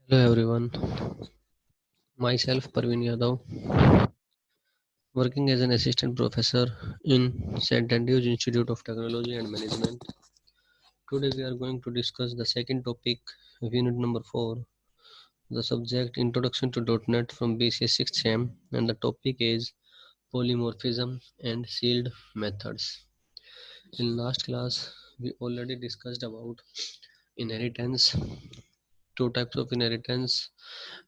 Hello everyone, myself Parveen Yadav, working as an assistant professor in St. Andrews Institute of Technology and Management. Today we are going to discuss the second topic of unit number 4, the subject Introduction to .NET from BCS 6th Sem, and the topic is polymorphism and sealed methods. In last class we already discussed about inheritance, two types of inheritance,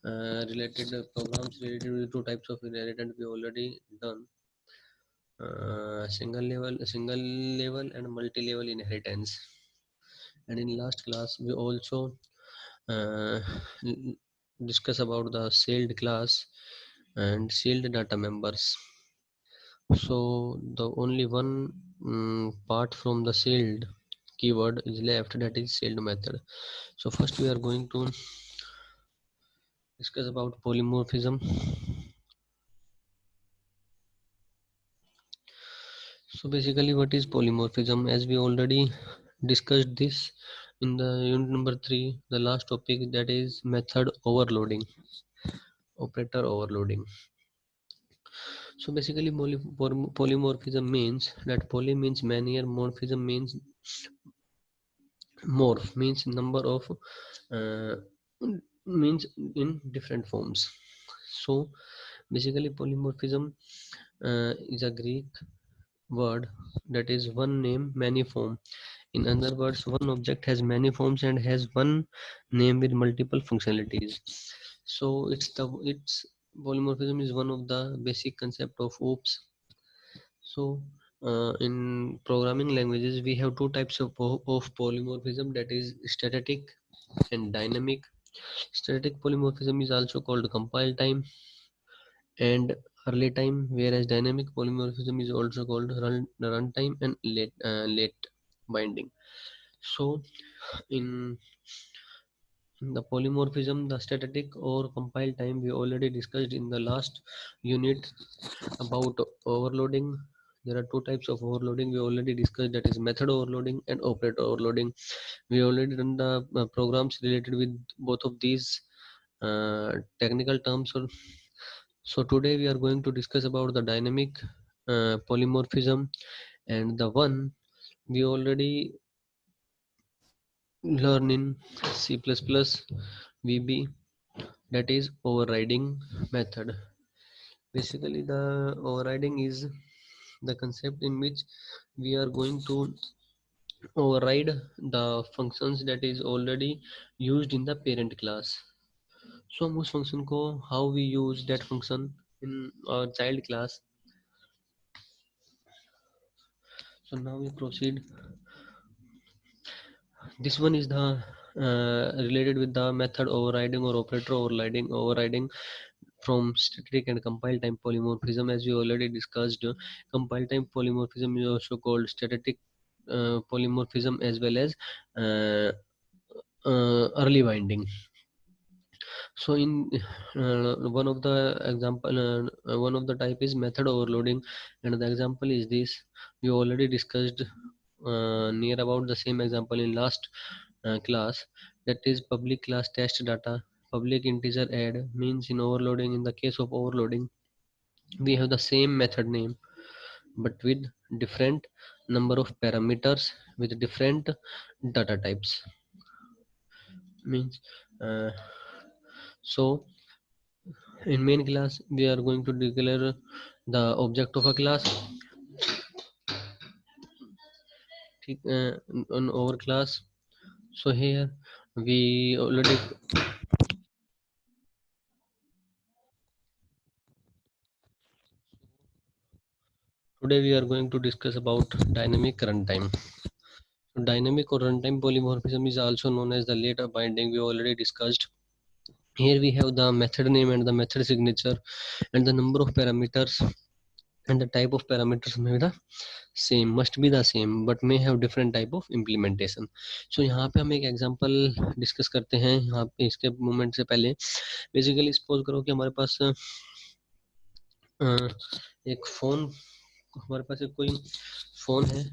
related programs related to two types of inheritance we already done, single level and multi-level inheritance. And in last class we also uh, discuss about the sealed class and sealed data members. So the only one part from the sealed keyword is left, that is sealed method. So first we are going to discuss about polymorphism. So basically what is polymorphism? As we already discussed this in the unit number 3, the last topic, that is method overloading, operator overloading. So basically polymorphism means that poly means many and morphism means morph means number of, uh, means in different forms. So basically polymorphism is a Greek word that is one name many form. In other words, one object has many forms and has one name with multiple functionalities. So it's polymorphism is one of the basic concept of OOPS. So in programming languages we have two types of polymorphism, that is static and dynamic. Static polymorphism is also called compile time and early time, whereas dynamic polymorphism is also called runtime and late binding. So in the polymorphism, the static or compile time we already discussed in the last unit about overloading. There are two types of overloading we already discussed, that is method overloading and operator overloading. We already done the programs related with both of these technical terms. So today we are going to discuss about the dynamic polymorphism, and the one we already learn in C++ VB, that is overriding method. Basically the overriding is the concept in which we are going to override the functions that is already used in the parent class. So हम उस function को how we use that function in our child class. So now we proceed. This one is the related with the method overriding or operator overriding from static and compile time polymorphism. As we already discussed, compile time polymorphism is also called static polymorphism, as well as uh, early binding. So in one of the type is method overloading, and the example is this. We already discussed near about the same example in last class, that is public class test data public integer add. Means in overloading, in the case of overloading, we have the same method name but with different number of parameters with different data types. Means so in main class we are going to declare the object of a class, on our class. So here we already today we are going to discuss about dynamic runtime. So dynamic or runtime polymorphism is also known as the later binding. We already discussed. Here we have the method name and the method signature and the number of parameters, and the type of parameters may be the same, must be the same, but may have different type of implementation. So यहाँ पे हम एक example discuss करते हैं यहाँ पे इसके moment से पहले. Basically suppose करो कि हमारे पास एक फोन, हमारे पास एक कोई फोन है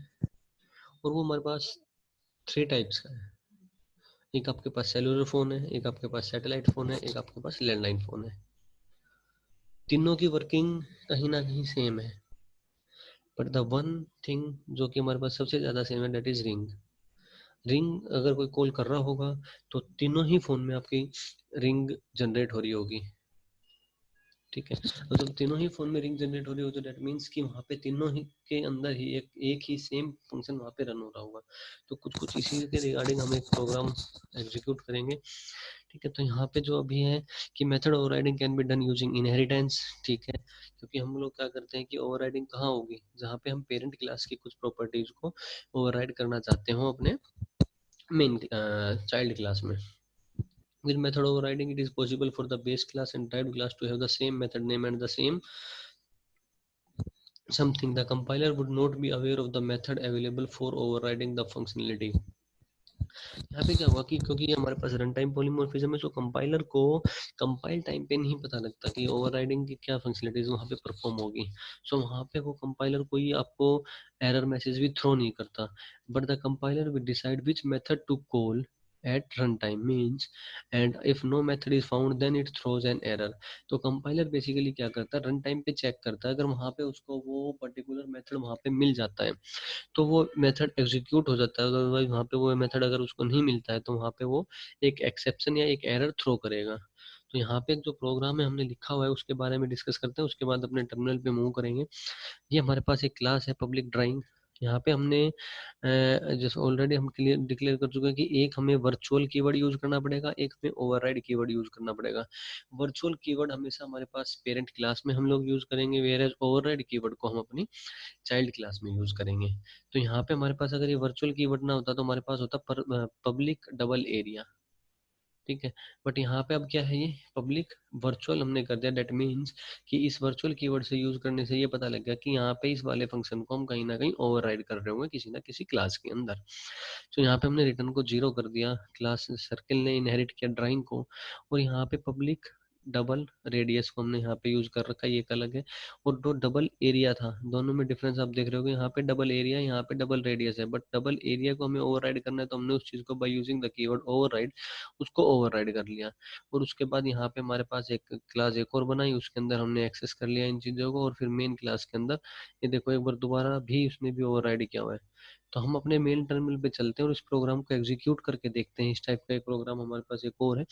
और वो हमारे पास 3 टाइप्स का है. एक आपके पास सेलुलर फोन है, एक आपके पास सैटेलाइट फोन है, एक आपके पास लैंडलाइन फोन है। तीनों की वर्किंग कहीं ना कहीं सेम है, बट द वन थिंग जो कि हमारे पास सबसे ज्यादा सेम है, दैट इज रिंग। रिंग अगर कोई कॉल कर रहा होगा तो तीनों ही फोन में आपकी रिंग जनरेट हो रही होगी, ठीक है। तो जब तीनों ही फोन में रिंग जनरेट हो रही हो तो दैट मीन्स कि वहाँ पे तीनों ही के अंदर ही एक ही सेम फंक्शन वहाँ पे रन हो रहा होगा। तो कुछ कुछ इसी के रिगार्डिंग हम एक प्रोग्राम एग्जीक्यूट करेंगे, ठीक है। तो यहाँ पे जो अभी है कि method overriding can be done using inheritance, ठीक है। क्योंकि हम लोग क्या करते हैं कि ओवरराइडिंग कहाँ होगी, जहाँ पे हम पेरेंट क्लास की कुछ प्रॉपर्टीज को ओवरराइड करना चाहते हो अपने मेन चाइल्ड क्लास में। With method overriding, it is possible for the base class and derived class to have the same method name and the same something. The compiler would not be aware of the method available for overriding the functionality. यहाँ पे क्या हुआ कि क्योंकि ये हमारे पास run time polymorphism है, तो कंपाइलर को कंपाइल टाइम पे नहीं पता लगता कि ओवरराइडिंग की क्या फंक्शनलिटीज वहाँ पे परफॉर्म होगी। सो वहाँ पे वो कंपाइलर कोई आपको एरर मैसेज भी थ्रो नहीं करता, but the compiler will decide which method to call at runtime means, and if no method is found then it throws an error. तो कंपाइलर बेसिकली क्या करता है, रन टाइम पे चेक करता है, अगर वहाँ पे उसको वो पर्टिकुलर मेथड वहाँ पे मिल जाता है तो वो मेथड एग्जीक्यूट हो जाता है, अदरवाइज वहाँ पे वो मेथड अगर उसको नहीं मिलता है तो वहाँ पे वो एक एक्सेप्शन या एक एरर थ्रो करेगा। तो यहाँ पे जो प्रोग्राम है हमने लिखा हुआ है उसके बारे में डिस्कस करते हैं, उसके बाद अपने टर्मिनल पे मूव करेंगे। ये हमारे पास एक क्लास है पब्लिक ड्राइंग। यहाँ पे हमने जैसे ऑलरेडी हम क्लियर डिक्लेयर कर चुके हैं कि एक हमें वर्चुअल कीवर्ड यूज करना पड़ेगा, एक हमें ओवरराइड कीवर्ड यूज करना पड़ेगा। वर्चुअल कीवर्ड हमेशा हमारे पास पेरेंट क्लास में हम लोग यूज करेंगे, वेयर एज ओवरराइड कीवर्ड को हम अपनी चाइल्ड क्लास में यूज करेंगे। तो यहाँ पे हमारे पास अगर ये वर्चुअल कीवर्ड ना होता तो हमारे पास होता पब्लिक डबल एरिया, ठीक है। बट यहाँ पे अब क्या है, ये पब्लिक वर्चुअल हमने कर दिया, डेट मीन्स कि इस वर्चुअल कीवर्ड से यूज करने से ये पता लग गया कि यहाँ पे इस वाले फंक्शन को हम कहीं ना कहीं ओवरराइड कर रहे होंगे किसी ना किसी क्लास के अंदर। तो यहाँ पे हमने रिटर्न को 0 कर दिया, क्लास सर्किल ने इनहेरिट किया ड्राइंग को, और यहाँ पे पब्लिक डबल रेडियस को हमने यहाँ पे यूज कर रखा है, ये एक अलग है। और जो डबल एरिया था, दोनों में डिफरेंस आप देख रहे हो, यहाँ पे डबल एरिया, यहाँ पे डबल रेडियस है, बट डबल एरिया को हमें ओवरराइड करना है तो हमने उस चीज को by using the keyword override उसको ओवरराइड कर लिया। और उसके बाद यहाँ पे हमारे पास एक क्लास एक और बनाई, उसके अंदर हमने एक्सेस कर लिया इन चीजों को, और फिर मेन क्लास के अंदर ये देखो एक बार दोबारा भी उसने भी ओवरराइड किया हुआ है। तो हम अपने मेन टर्मिनल पे चलते हैं और इस प्रोग्राम को एग्जीक्यूट करके देखते हैं। इस टाइप का एक प्रोग्राम हमारे पास एक और है,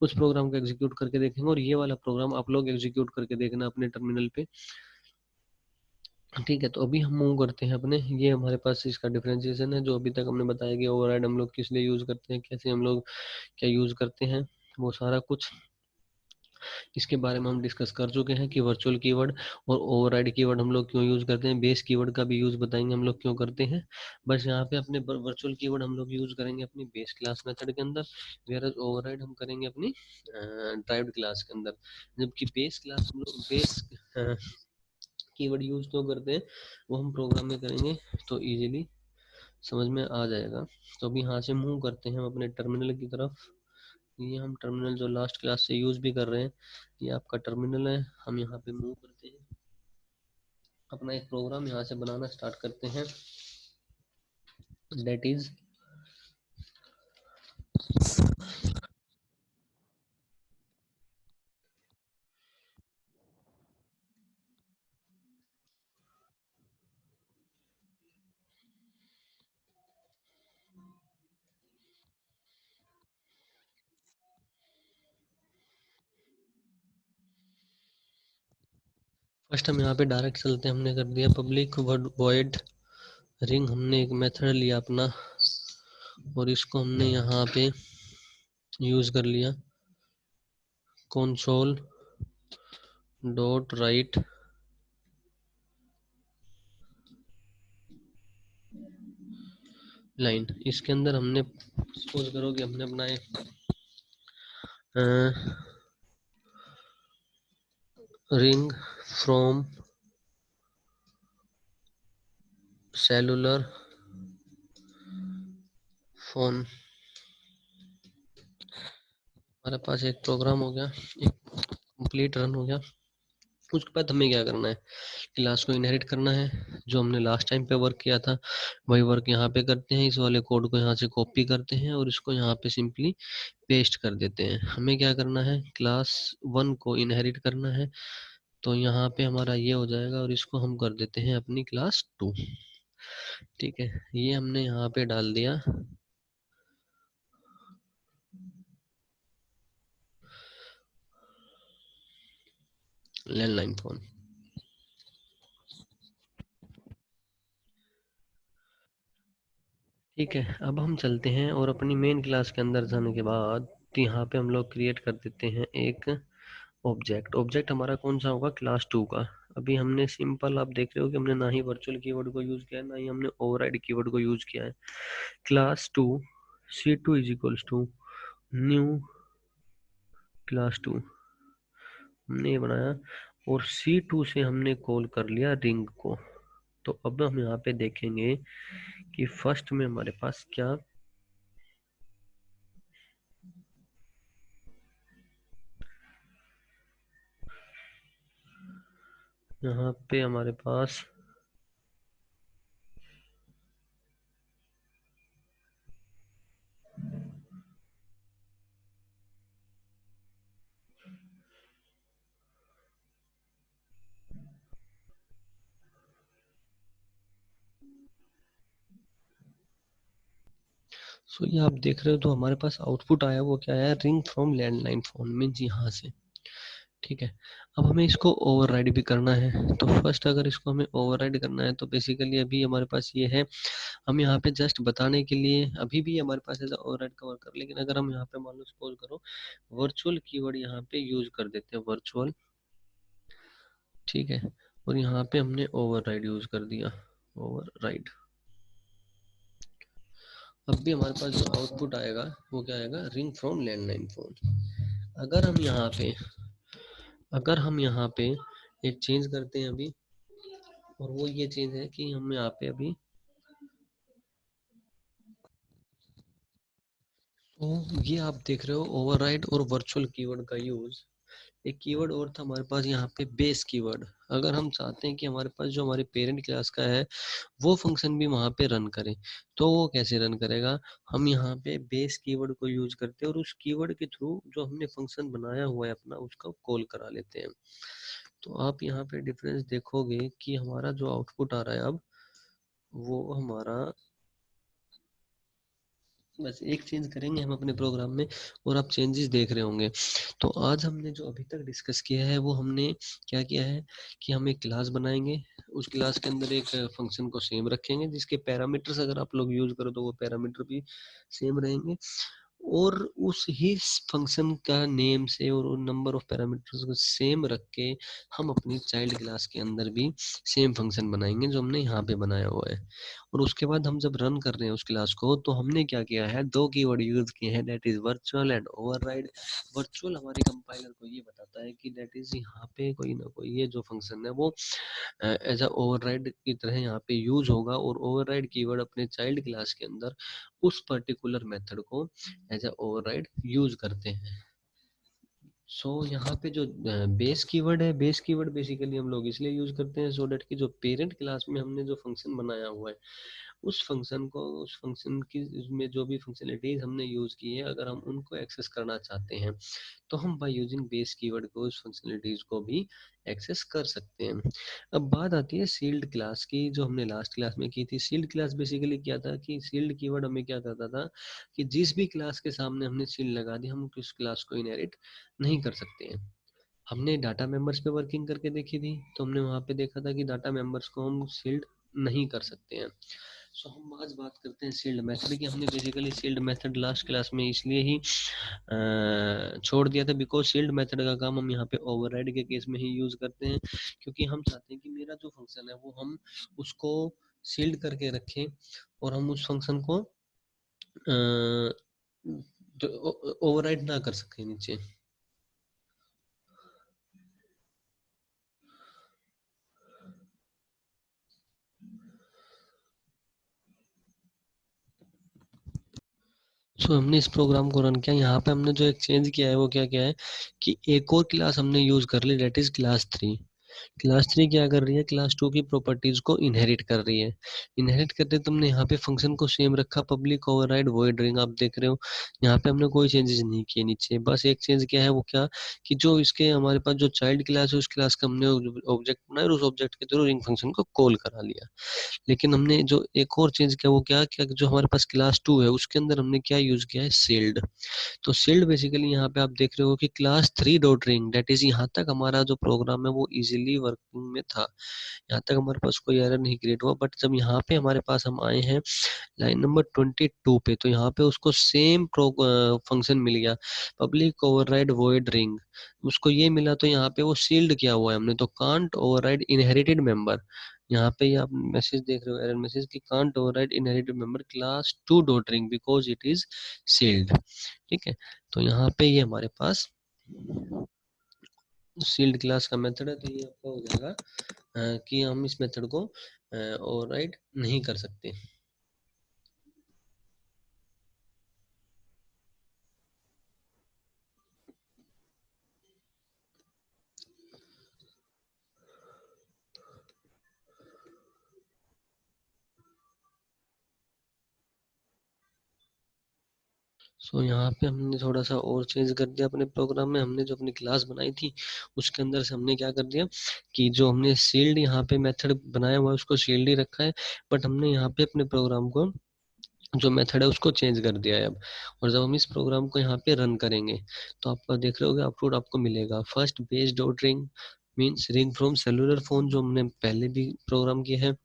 उस प्रोग्राम को एग्जीक्यूट करके देखेंगे, और ये वाला प्रोग्राम आप लोग एग्जीक्यूट करके देखना अपने टर्मिनल पे, ठीक है। तो अभी हम मूव करते हैं अपने, ये हमारे पास इसका डिफरेंशिएशन है जो अभी तक हमने बताया कि ओवरराइड हम लोग किस लिए यूज करते हैं, कैसे हम लोग क्या यूज करते हैं, वो सारा कुछ इसके बारे में हम डिस्कस कर चुके हैं कि वर्चुअल कीवर्ड और ओवरराइड कीवर्ड हम लोग क्यों यूज करते हैं, बेस कीवर्ड का भी यूज बताएंगे हम लोग क्यों करते हैं। बस यहाँ पे अपने वर्चुअल कीवर्ड हम लोग यूज करेंगे अपनी बेस क्लास मेथड के अंदर, वेयर ओवरराइड हम करेंगे अपनी ड्राइव्ड क्लास के अंदर। जबकि बेस क्लास हम लोग बेस कीवर्ड यूज क्यों करते हैं वो हम प्रोग्राम में करेंगे तो इजीली समझ में आ जाएगा। तो अभी यहाँ से मूव करते हैं हम अपने टर्मिनल की तरफ। ये हम टर्मिनल जो लास्ट क्लास से यूज भी कर रहे हैं, ये आपका टर्मिनल है। हम यहाँ पे मूव करते हैं, अपना एक प्रोग्राम यहाँ से बनाना स्टार्ट करते हैं, दैट इज फर्स्ट हम यहाँ पे डायरेक्ट चलते हैं, हमने कर दिया पब्लिक वॉइड रिंग, हमने एक मेथड लिया अपना और इसको हमने यहाँ पे यूज कर लिया console डॉट राइट लाइन। इसके अंदर हमने सपोज करो कि हमने अपना रिंग फ्रॉम सेलुलर फोन, हमारे पास एक प्रोग्राम हो गया, एक कंप्लीट रन हो गया। उसके बाद हमें क्या करना है, क्लास को इनहेरिट करना है। जो हमने लास्ट टाइम पे वर्क किया था वही वर्क यहाँ पे करते हैं। इस वाले कोड को यहाँ से कॉपी करते हैं और इसको यहाँ पे सिंपली पेस्ट कर देते हैं। हमें क्या करना है, क्लास 1 को इनहेरिट करना है। तो यहाँ पे हमारा ये हो जाएगा और इसको हम कर देते हैं अपनी क्लास 2। ठीक है, ये हमने यहाँ पे डाल दिया। Landline phone. ठीक है, अब हम चलते हैं और अपनी मेन क्लास के अंदर जाने के बाद यहाँ पे हम लोग क्रिएट कर देते हैं एक ऑब्जेक्ट। ऑब्जेक्ट हमारा कौन सा होगा, क्लास 2 का। अभी हमने सिंपल, आप देख रहे हो कि हमने ना ही वर्चुअल कीवर्ड को यूज किया है, ना ही हमने ओवरराइड कीवर्ड को यूज किया है। Class 2 C2 is equals to new class 2 हमने ये बनाया और C2 से हमने कॉल कर लिया रिंग को। तो अब हम यहाँ पे देखेंगे कि फर्स्ट में हमारे पास क्या, यहाँ पे हमारे पास सो ये आप देख रहे हो, तो हमारे पास आउटपुट आया वो क्या आया, ring from landline phone, means यहाँ से। ठीक है, अब हमें इसको ओवरराइड भी करना है। तो फर्स्ट अगर इसको हमें ओवरराइड करना है तो बेसिकली अभी हमारे पास ये है, हम यहाँ पे जस्ट बताने के लिए अभी भी हमारे पास ऐसा ओवरराइड का वर्कर, लेकिन अगर हम यहाँ पे मान लो सपोज करो वर्चुअल कीवर्ड यहाँ पे यूज कर देते हैं, वर्चुअल। ठीक है, और यहाँ पे हमने ओवरराइड यूज कर दिया, ओवरराइड। अब भी हमारे पास जो आउटपुट आएगा वो क्या आएगा, रिंग फ्रॉम लैंडलाइन फोन। अगर हम यहाँ पे अगर हम यहाँ पे एक चेंज करते हैं अभी, और वो ये चीज है कि हम यहाँ पे अभी, तो ये आप देख रहे हो ओवरराइड और वर्चुअल कीवर्ड का यूज। एक कीवर्ड और था हमारे पास यहाँ पे, बेस कीवर्ड। अगर हम चाहते हैं कि हमारे पास जो हमारे पेरेंट क्लास का है वो फंक्शन भी वहाँ पे रन करे, तो वो कैसे रन करेगा, हम यहाँ पे बेस कीवर्ड को यूज करते हैं और उस कीवर्ड के थ्रू जो हमने फंक्शन बनाया हुआ है अपना उसका कॉल करा लेते हैं। तो आप यहाँ पे डिफरेंस देखोगे कि हमारा जो आउटपुट आ रहा है अब, वो हमारा, बस एक चेंज करेंगे हम अपने प्रोग्राम में और आप चेंजेस देख रहे होंगे। तो आज हमने जो अभी तक डिस्कस किया है वो हमने क्या किया है कि हम एक क्लास बनाएंगे, उस क्लास के अंदर एक फंक्शन को सेम रखेंगे जिसके पैरामीटर्स अगर आप लोग यूज करो तो वो पैरामीटर भी सेम रहेंगे, और उस ही फंक्शन का नेम से और नंबर ऑफ पैरामीटर्स को सेम रख के हम अपनी चाइल्ड क्लास के अंदर भी सेम फंक्शन बनाएंगे जो हमने यहाँ पे बनाया हुआ है। और उसके बाद हम जब रन कर रहे हैं उस क्लास को तो हमने क्या किया है, दो कीवर्ड यूज किए हैं, that is virtual and override. Virtual हमारे कंपाइलर को ये बताता है कि दैट इज यहाँ पे कोई ना कोई ये जो फंक्शन है वो एज अ ओवरराइड की तरह यहाँ पे यूज होगा, और ओवरराइड कीवर्ड अपने चाइल्ड क्लास के अंदर उस पर्टिकुलर मेथड को एज अ ओवरराइड यूज करते हैं। सो यहाँ पे जो बेस कीवर्ड है, बेस कीवर्ड बेसिकली हम लोग इसलिए यूज करते हैं सो डैट कि जो पेरेंट क्लास में हमने जो फंक्शन बनाया हुआ है उस फंक्शन को, उस फंक्शन की उसमें जो भी फंक्शनलिटीज हमने यूज की है अगर हम उनको एक्सेस करना चाहते हैं तो हम बाय यूजिंग बेस कीवर्ड को उस फंक्शनलिटीज को भी एक्सेस कर सकते हैं। अब बात आती है सील्ड क्लास की, जो हमने लास्ट क्लास में की थी। सील्ड क्लास बेसिकली क्या था कि सील्ड कीवर्ड हमें क्या करता था कि जिस भी क्लास के सामने हमने सील्ड लगा दी हम उस क्लास को इनहेरिट नहीं कर सकते हैं। हमने डाटा मेंबर्स पे वर्किंग करके देखी थी तो हमने वहां पे देखा था कि डाटा मेंबर्स को हम सील्ड नहीं कर सकते हैं। सो हम आज बात करते हैं सील्ड मेथड की। हमने basically sealed method last class में इसलिए ही छोड़ दिया था बिकॉज सील्ड मेथड का काम हम यहाँ पे ओवरराइड के केस में ही यूज करते हैं, क्योंकि हम चाहते हैं कि मेरा जो फंक्शन है वो हम उसको सील्ड करके रखें और हम उस फंक्शन को ओवरराइड ना कर सकें नीचे। सो हमने इस प्रोग्राम को रन किया, यहाँ पे हमने जो एक चेंज किया है वो क्या क्या है कि एक और क्लास हमने यूज कर ली, डेट इज क्लास 3। क्लास 3 क्या कर रही है, क्लास 2 की प्रॉपर्टीज को इनहेरिट कर रही है। इनहेरिट करते तुमने यहाँ पे फंक्शन को सेम रखा, पब्लिक ओवरराइड वॉइड रिंग, आप देख रहे हो यहाँ पे हमने कोई चेंजेस नहीं किए नीचे। बस एक चेंज क्या है, वो क्या कि जो इसके हमारे पास जो चाइल्ड क्लास है उस क्लास का हमने ऑब्जेक्ट बनाया और उस ऑब्जेक्ट के थ्रू रिंग फंक्शन को कॉल करा लिया। लेकिन हमने जो एक और चेंज किया वो क्या क्या, जो हमारे पास क्लास 2 है उसके अंदर हमने क्या यूज किया है, सेल्ड। तो सील्ड बेसिकली यहाँ पे आप देख रहे हो कि class 3 dot ring, that is यहाँ तक हमारा जो प्रोग्राम है वो इजीली वर्किंग में था, यहाँ तक हमारे पास कोई एरर नहीं क्रिएट हुआ। बट जब यहाँ पे हमारे पास हम आए हैं लाइन नंबर 22 पे, तो यहाँ पे उसको सेम फंक्शन मिल गया, पब्लिक ओवरराइड वॉइड रिंग, उसको ये मिला। तो यहाँ पे वो सील्ड किया हुआ है हमने, तो कांट ओवरराइड इनहेरिटेड मेंबर। यहाँ पे ये आप मैसेज देख रहे हो, एरर मैसेज कि can't override inherited member class 2 dot ring because it is sealed. ठीक है, तो यहाँ पे ये हमारे पास सील्ड क्लास का मेथड है, तो ये आपका हो जाएगा कि हम इस मेथड को ओवरराइड नहीं कर सकते। सो यहाँ पे हमने थोड़ा सा और चेंज कर दिया अपने प्रोग्राम में। हमने जो अपनी क्लास बनाई थी उसके अंदर से हमने क्या कर दिया कि जो हमने शील्ड यहाँ पे मेथड बनाया हुआ है उसको शील्ड ही रखा है, बट हमने यहाँ पे अपने प्रोग्राम को जो मेथड है उसको चेंज कर दिया है अब। और जब हम इस प्रोग्राम को यहाँ पे रन करेंगे तो आपका देख रहे होगे आउटपुट आपको मिलेगा, first base dot ring means ring from cellular phone, जो हमने पहले भी प्रोग्राम किया है।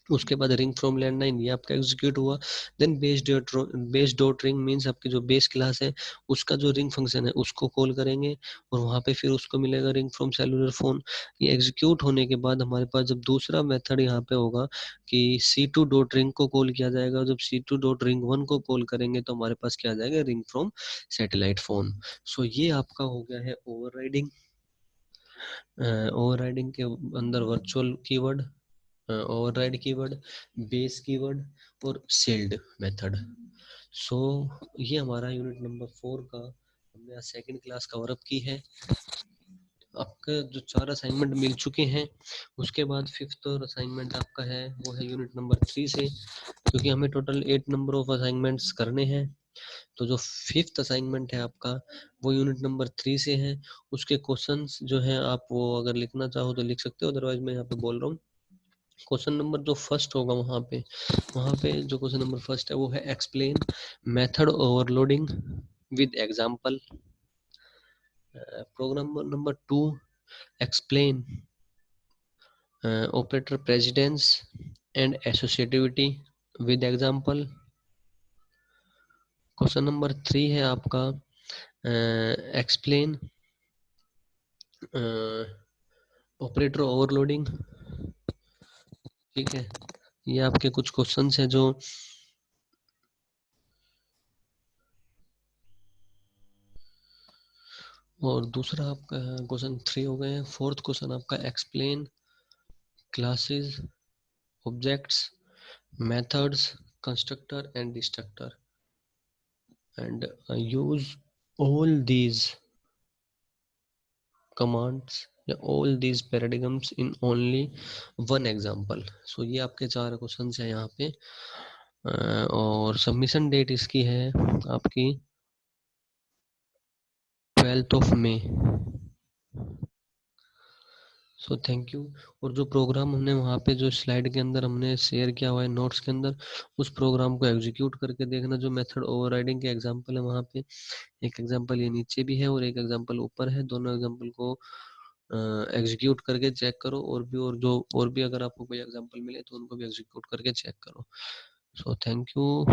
उसके बाद रिंग फ्रॉम लैंडलाइन, ये आपका एग्जीक्यूट हुआ। Then base dot ring means आपकी जो बेस क्लास है उसका जो रिंग फंक्शन है उसको कॉल करेंगे और वहां पे फिर उसको मिलेगा रिंग फ्रॉम सेलुलर फोन। ये एग्जीक्यूट होने के बाद हमारे पास जब दूसरा मेथड यहाँ पे होगा कि C2 डॉट रिंग को कॉल किया जाएगा, जब C2 डॉट रिंग वन को कॉल करेंगे तो हमारे पास क्या आ जाएगा, रिंग फ्रॉम सैटेलाइट फोन। सो ये आपका हो गया है ओवरराइडिंग। ओवरराइडिंग के अंदर virtual keyword, override keyword, base keyword और सेल्ड मेथड। सो ये हमारा यूनिट नंबर 4 का हमने आज सेकंड क्लास कवर अप की है। आपका जो 4 असाइनमेंट मिल चुके हैं, उसके बाद फिफ्थ और असाइनमेंट आपका है वो है यूनिट नंबर 3 से, क्योंकि हमें टोटल 8 नंबर ऑफ असाइनमेंट्स करने हैं। तो जो फिफ्थ असाइनमेंट है आपका वो यूनिट नंबर 3 से है। उसके क्वेश्चंस जो है आप वो अगर लिखना चाहो तो लिख सकते हो, अदरवाइज मैं यहाँ पे बोल रहा हूँ। क्वेश्चन नंबर जो फर्स्ट होगा वहाँ पे जो क्वेश्चन नंबर फर्स्ट है वो है explain method overloading with example. Program number 2, explain operator precedence and associativity with example. Question number 3 है आपका एक्सप्लेन ऑपरेटर ओवरलोडिंग। ठीक है, ये आपके कुछ क्वेश्चंस है जो, और दूसरा आपका क्वेश्चन 3 हो गए हैं। फोर्थ क्वेश्चन आपका explain classes objects methods constructor and destructor and use all these commands या all these paradigms in only one example। सो ये आपके 4 क्वेश्चन है यहाँ पे। और सबमिशन डेट इसकी है आपकी 12 मई। So thank you. और जो प्रोग्राम हमने वहाँ पे जो स्लाइड के अंदर हमने शेयर किया हुआ है नोट्स के अंदर, उस प्रोग्राम को एग्जीक्यूट करके देखना। जो मेथड ओवरराइडिंग के एग्जांपल है वहाँ पे एक एग्जांपल ये नीचे भी है और एक एग्जांपल ऊपर है, दोनों एग्जांपल को एग्जीक्यूट करके चेक करो। और भी अगर आपको कोई एग्जांपल मिले तो उनको भी एग्जीक्यूट करके चेक करो। So thank you.